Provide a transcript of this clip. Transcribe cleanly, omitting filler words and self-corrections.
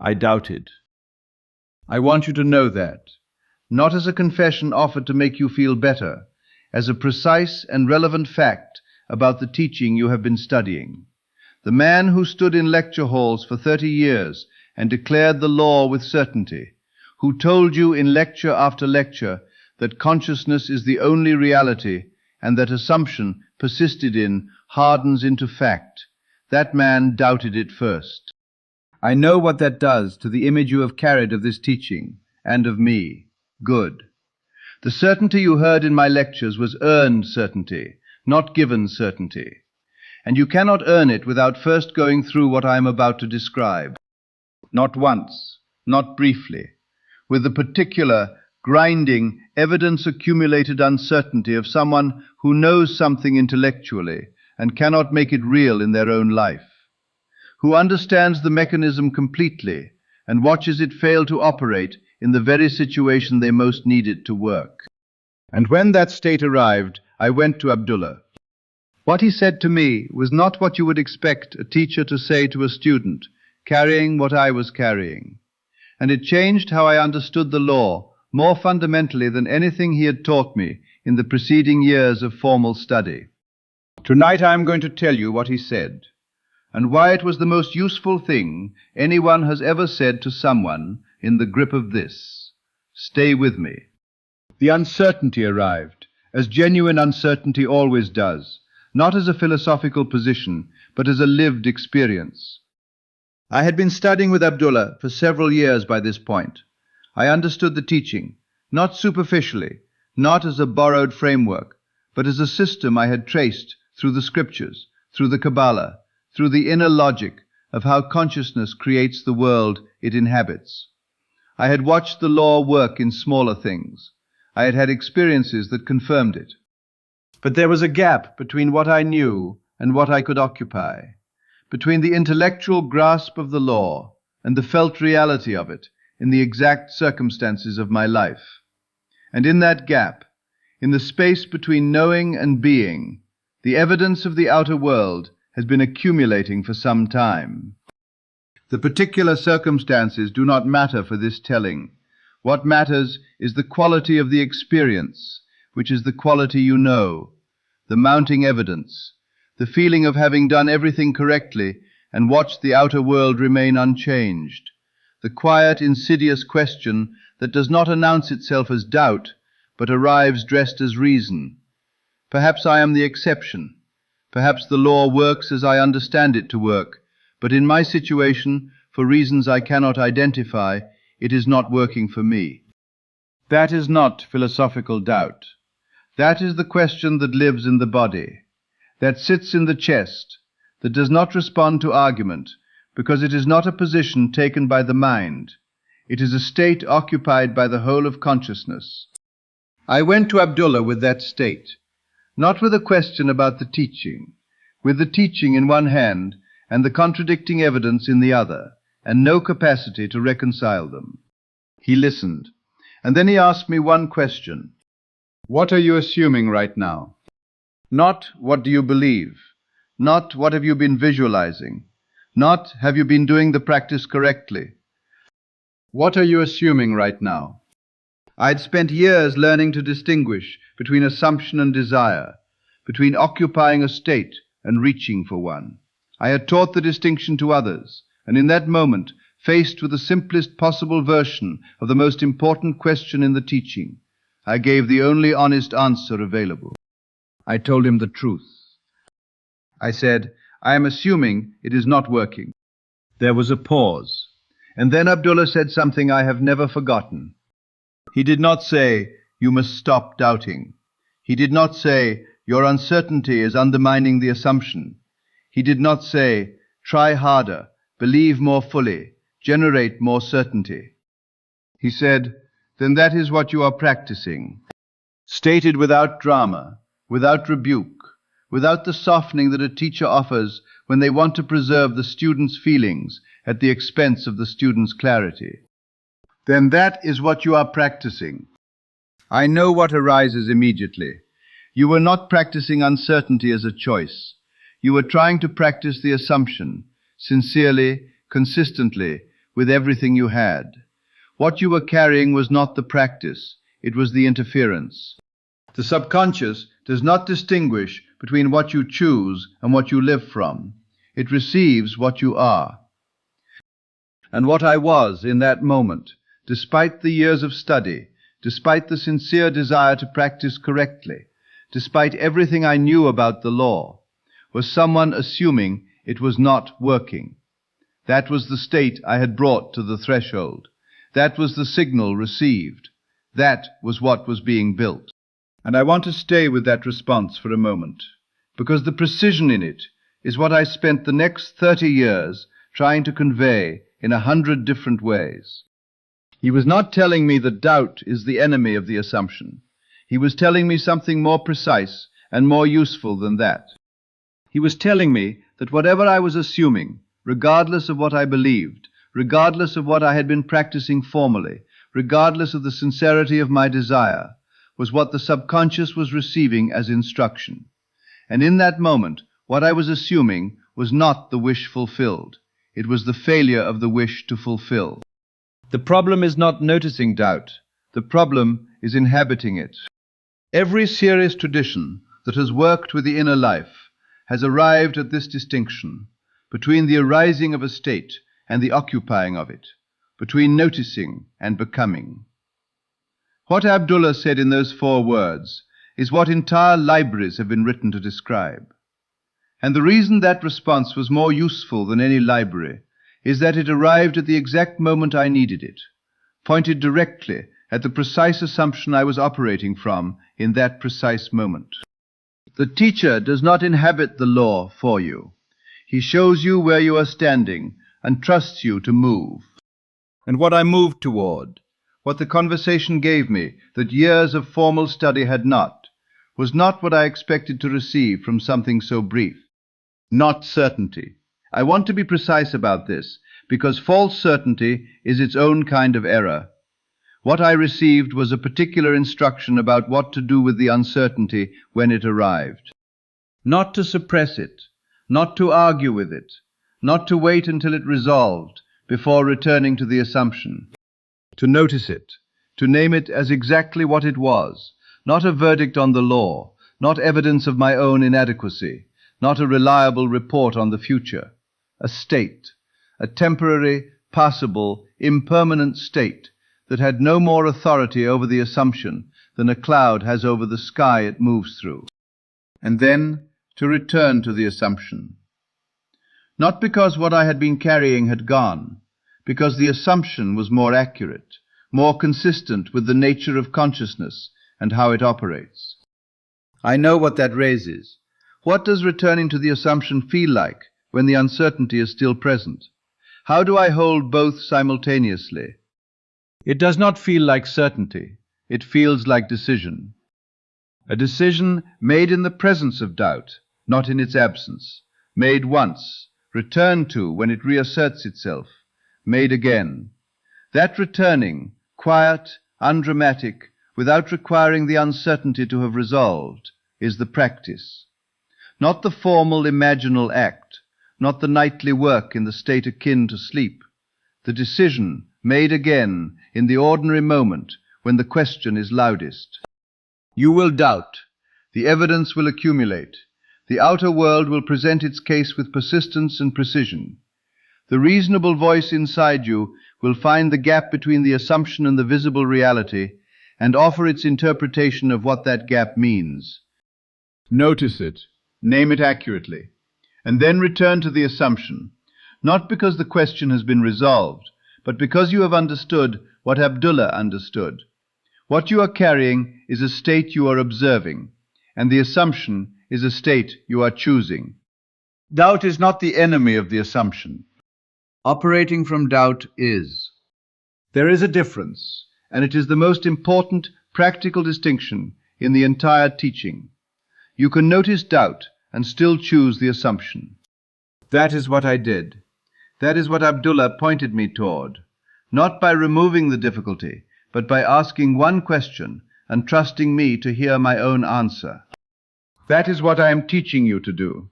I doubted. I want you to know that, not as a confession offered to make you feel better, as a precise and relevant fact about the teaching you have been studying. The man who stood in lecture halls for 30 years and declared the law with certainty, who told you in lecture after lecture that consciousness is the only reality and that assumption persisted in hardens into fact, that man doubted it first. I know what that does to the image you have carried of this teaching and of me. Good. The certainty you heard in my lectures was earned certainty, not given certainty. And you cannot earn it without first going through what I am about to describe. Not once, not briefly, with the particular, grinding, evidence-accumulated uncertainty of someone who knows something intellectually and cannot make it real in their own life, who understands the mechanism completely and watches it fail to operate in the very situation they most need it to work. And when that state arrived, I went to Abdullah. What he said to me was not what you would expect a teacher to say to a student, carrying what I was carrying. And it changed how I understood the law more fundamentally than anything he had taught me in the preceding years of formal study. Tonight I am going to tell you what he said, and why it was the most useful thing anyone has ever said to someone in the grip of this. Stay with me. The uncertainty arrived, as genuine uncertainty always does, not as a philosophical position, but as a lived experience. I had been studying with Abdullah for several years by this point. I understood the teaching, not superficially, not as a borrowed framework, but as a system I had traced through the scriptures, through the Kabbalah, through the inner logic of how consciousness creates the world it inhabits. I had watched the law work in smaller things. I had had experiences that confirmed it. But there was a gap between what I knew and what I could occupy, between the intellectual grasp of the law and the felt reality of it in the exact circumstances of my life. And in that gap, in the space between knowing and being, the evidence of the outer world has been accumulating for some time. The particular circumstances do not matter for this telling. What matters is the quality of the experience, which is the quality you know, the mounting evidence, the feeling of having done everything correctly and watched the outer world remain unchanged, the quiet, insidious question that does not announce itself as doubt, but arrives dressed as reason. Perhaps I am the exception. Perhaps the law works as I understand it to work, but in my situation, for reasons I cannot identify, it is not working for me. That is not philosophical doubt. That is the question that lives in the body, that sits in the chest, that does not respond to argument, because it is not a position taken by the mind. It is a state occupied by the whole of consciousness. I went to Abdullah with that state, not with a question about the teaching, with the teaching in one hand and the contradicting evidence in the other, and no capacity to reconcile them. He listened, and then he asked me one question. What are you assuming right now? Not what do you believe, not what have you been visualizing, not have you been doing the practice correctly. What are you assuming right now? I'd spent years learning to distinguish between assumption and desire, between occupying a state and reaching for one. I had taught the distinction to others, and in that moment, faced with the simplest possible version of the most important question in the teaching, I gave the only honest answer available. I told him the truth. I said, I am assuming it is not working. There was a pause, and then Abdullah said something I have never forgotten. He did not say, you must stop doubting. He did not say, your uncertainty is undermining the assumption. He did not say, try harder, believe more fully, generate more certainty. He said, then that is what you are practicing. Stated without drama, without rebuke, without the softening that a teacher offers when they want to preserve the student's feelings at the expense of the student's clarity. Then that is what you are practicing. I know what arises immediately. You were not practicing uncertainty as a choice. You were trying to practice the assumption, sincerely, consistently, with everything you had. What you were carrying was not the practice, it was the interference. The subconscious does not distinguish between what you choose and what you live from. It receives what you are. And what I was in that moment, despite the years of study, despite the sincere desire to practice correctly, despite everything I knew about the law, was someone assuming it was not working. That was the state I had brought to the threshold. That was the signal received. That was what was being built. And I want to stay with that response for a moment, because the precision in it is what I spent the next 30 years trying to convey in 100 different ways. He was not telling me that doubt is the enemy of the assumption. He was telling me something more precise and more useful than that. He was telling me that whatever I was assuming, regardless of what I believed, regardless of what I had been practicing formally, regardless of the sincerity of my desire, was what the subconscious was receiving as instruction. And in that moment, what I was assuming was not the wish fulfilled. It was the failure of the wish to fulfill. The problem is not noticing doubt. The problem is inhabiting it. Every serious tradition that has worked with the inner life has arrived at this distinction between the arising of a state and the occupying of it, between noticing and becoming. What Abdullah said in those 4 words is what entire libraries have been written to describe. And the reason that response was more useful than any library is that it arrived at the exact moment I needed it, pointed directly at the precise assumption I was operating from in that precise moment. The teacher does not inhabit the law for you. He shows you where you are standing and trusts you to move. And what I moved toward, what the conversation gave me that years of formal study had not, was not what I expected to receive from something so brief. Not certainty. I want to be precise about this, because false certainty is its own kind of error. What I received was a particular instruction about what to do with the uncertainty when it arrived. Not to suppress it, not to argue with it, not to wait until it resolved before returning to the assumption. To notice it, to name it as exactly what it was, not a verdict on the law, not evidence of my own inadequacy, not a reliable report on the future. A state, a temporary, passable, impermanent state that had no more authority over the assumption than a cloud has over the sky it moves through. And then to return to the assumption. Not because what I had been carrying had gone, because the assumption was more accurate, more consistent with the nature of consciousness and how it operates. I know what that raises. What does returning to the assumption feel like when the uncertainty is still present? How do I hold both simultaneously? It does not feel like certainty. It feels like decision. A decision made in the presence of doubt, not in its absence. Made once, returned to when it reasserts itself, made again. That returning, quiet, undramatic, without requiring the uncertainty to have resolved, is the practice. Not the formal imaginal act, not the nightly work in the state akin to sleep. The decision made again in the ordinary moment when the question is loudest. You will doubt. The evidence will accumulate. The outer world will present its case with persistence and precision. The reasonable voice inside you will find the gap between the assumption and the visible reality and offer its interpretation of what that gap means. Notice it, name it accurately, and then return to the assumption, not because the question has been resolved, but because you have understood what Abdullah understood. What you are carrying is a state you are observing, and the assumption is a state you are choosing. Doubt is not the enemy of the assumption. Operating from doubt is. There is a difference, and it is the most important practical distinction in the entire teaching. You can notice doubt and still choose the assumption. That is what I did. That is what Abdullah pointed me toward, not by removing the difficulty, but by asking one question and trusting me to hear my own answer. That is what I am teaching you to do.